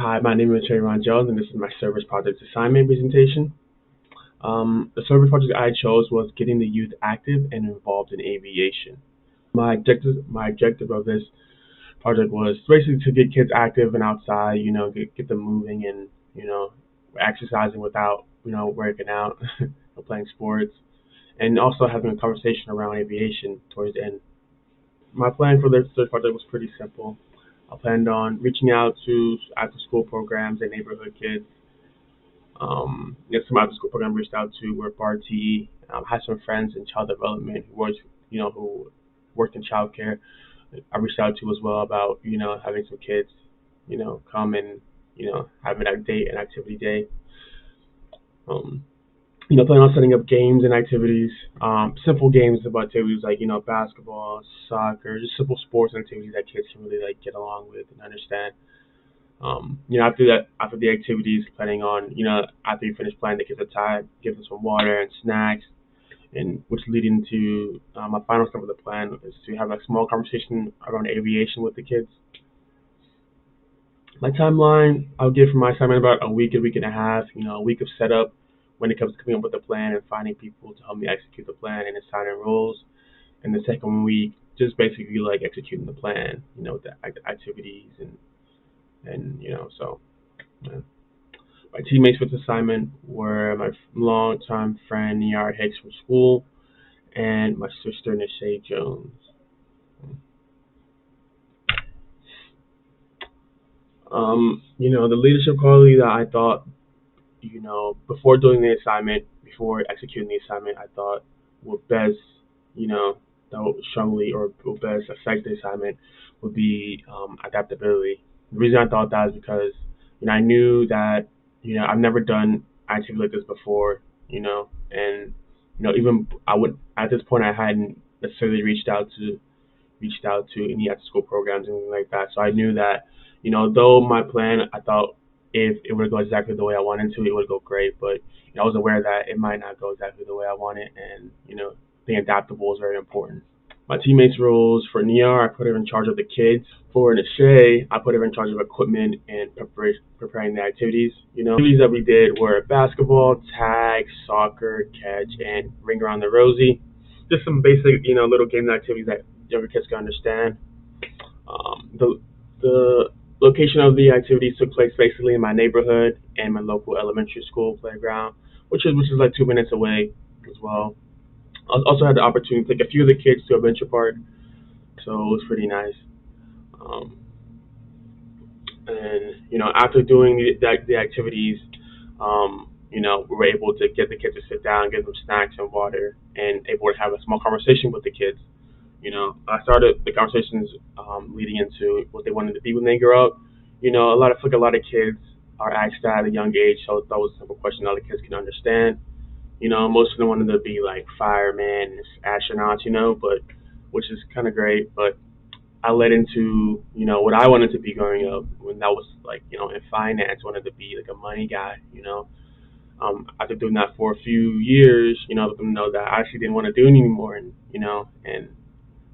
Hi, my name is Trayvon and this is my service project assignment presentation. The service project I chose was getting the youth active and involved in aviation. My objective of this project was basically to get kids active and outside, get them moving and, exercising without, working out or playing sports, and also having a conversation around aviation towards the end. My plan for this research project was pretty simple. I planned on reaching out to after school programs and neighborhood kids. Some after school program I reached out to were Barty. Had some friends in child development who worked in childcare. I reached out to as well about having some kids, come and having a day, an activity day. Um, Planning on setting up games and activities, simple games about activities like basketball, soccer, just simple sports and activities that kids can really like get along with and understand. After the activities, planning on after you finish playing, the kids are tired, give them some water and snacks, and which leading to my final step of the plan is to have a small conversation around aviation with the kids. My timeline, I'll give for my assignment about a week and a half, a week of setup when it comes to coming up with a plan and finding people to help me execute the plan and assigning roles. And the second week, just basically like executing the plan, with the activities so. Yeah. My teammates for this assignment were my longtime friend Yara Hicks from school and my sister Nishay Jones. The leadership quality that I thought, before doing the assignment, before executing the assignment, I thought would best, that would strongly or would best affect the assignment would be adaptability. The reason I thought that is because, I knew that, I've never done activity like this before, and, even I would, at this point, I hadn't necessarily reached out to any after school programs and anything like that. So I knew that, though my plan, I thought if it would go exactly the way I wanted to, it would go great. But I was aware that it might not go exactly the way I wanted, and being adaptable is very important. My teammates' roles for Niar, I put her in charge of the kids. For Nishay, I put her in charge of equipment and preparing the activities. Activities that we did were basketball, tag, soccer, catch, and ring around the rosy. Just some basic, little game activities that younger kids can understand. The location of the activities took place basically in my neighborhood and my local elementary school playground, which is like 2 minutes away as well. I also had the opportunity to take a few of the kids to Adventure Park, so it was pretty nice. Um, and after doing the activities, we were able to get the kids to sit down, give them snacks and water, and able to have a small conversation with the kids. I started the conversations leading into what they wanted to be when they grow up. A lot of kids are asked that at a young age, so that was a simple question all the kids can understand. Most of them wanted to be like firemen, astronauts, but which is kind of great. But I led into what I wanted to be growing up when that was like in finance, wanted to be like a money guy. After doing that for a few years, let them know that I actually didn't want to do it anymore, and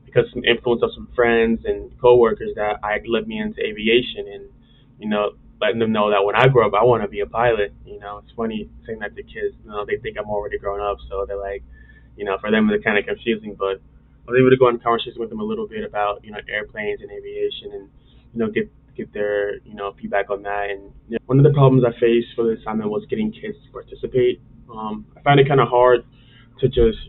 because some influence of some friends and coworkers that I led me into aviation and letting them know that when I grow up I want to be a pilot. It's funny saying that to kids. They think I'm already grown up, so they're like, for them it's kind of confusing. But I was able to go into conversation with them a little bit about airplanes and aviation and get their feedback on that. And one of the problems I faced for the assignment was getting kids to participate. I found it kind of hard to just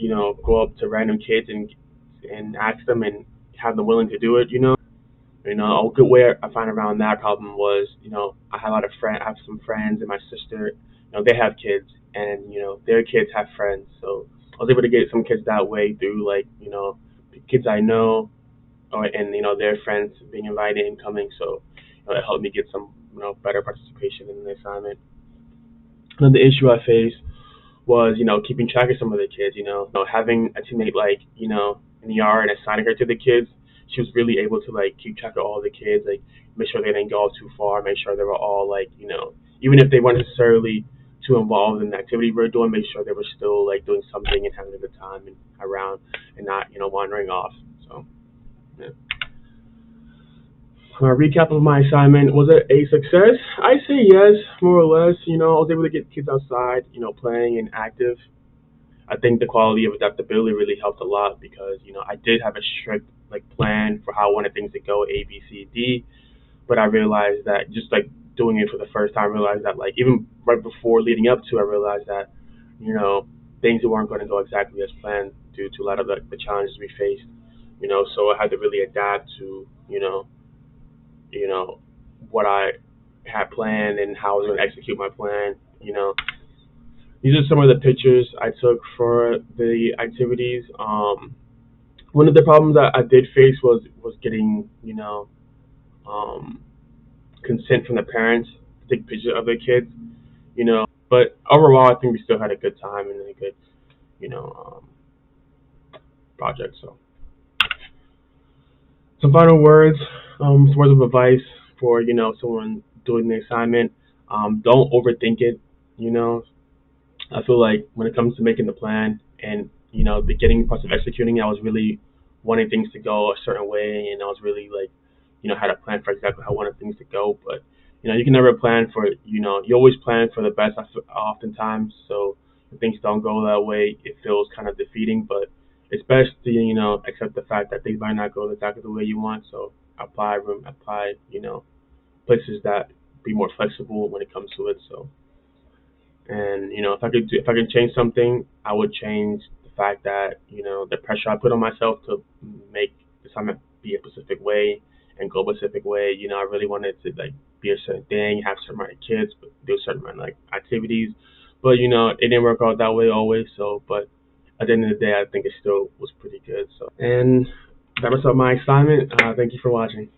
go up to random kids and ask them and have them willing to do it. A good way I find around that problem was, I had a lot of friends. I have some friends and my sister. They have kids, and their kids have friends. So I was able to get some kids that way through like kids I know, and their friends being invited and coming. So it helped me get some better participation in the assignment. Another issue I faced was keeping track of some of the kids. Having a teammate like in the yard and assigning her to the kids, she was really able to like keep track of all the kids, like make sure they didn't go too far, make sure they were all like even if they weren't necessarily too involved in the activity we were doing, make sure they were still like doing something and having a good time and around and not wandering off. So yeah. My recap of my assignment, was it a success? I say yes, more or less. I was able to get kids outside, playing and active. I think the quality of adaptability really helped a lot because I did have a strict plan for how I wanted things to go, A, B, C, D. But I realized that just doing it for the first time, I realized that even right before leading up to, I realized that you know things weren't going to go exactly as planned due to a lot of the challenges we faced. So I had to really adapt to you know what I had planned and how I was going to execute my plan. These are some of the pictures I took for the activities. One of the problems that I did face was getting um, consent from the parents to take pictures of their kids. But overall, I think we still had a good time and a good you know project. So some final words, some words of advice for someone doing the assignment. Don't overthink it. You know, I feel like when it comes to making the plan and the beginning process of executing, I was really wanting things to go a certain way, and I was really had a plan for exactly how I wanted things to go. But you can never plan for you always plan for the best. Oftentimes, so if things don't go that way, it feels kind of defeating. But it's best to accept the fact that things might not go exactly the way you want. So apply places that be more flexible when it comes to it. So. And if I could change something, I would change the fact that the pressure I put on myself to make the assignment be a specific way and go a specific way. I really wanted to be a certain thing, have certain amount of kids, but do a certain amount of activities. But it didn't work out that way always. So, but at the end of the day, I think it still was pretty good. So, and that was up my assignment. Thank you for watching.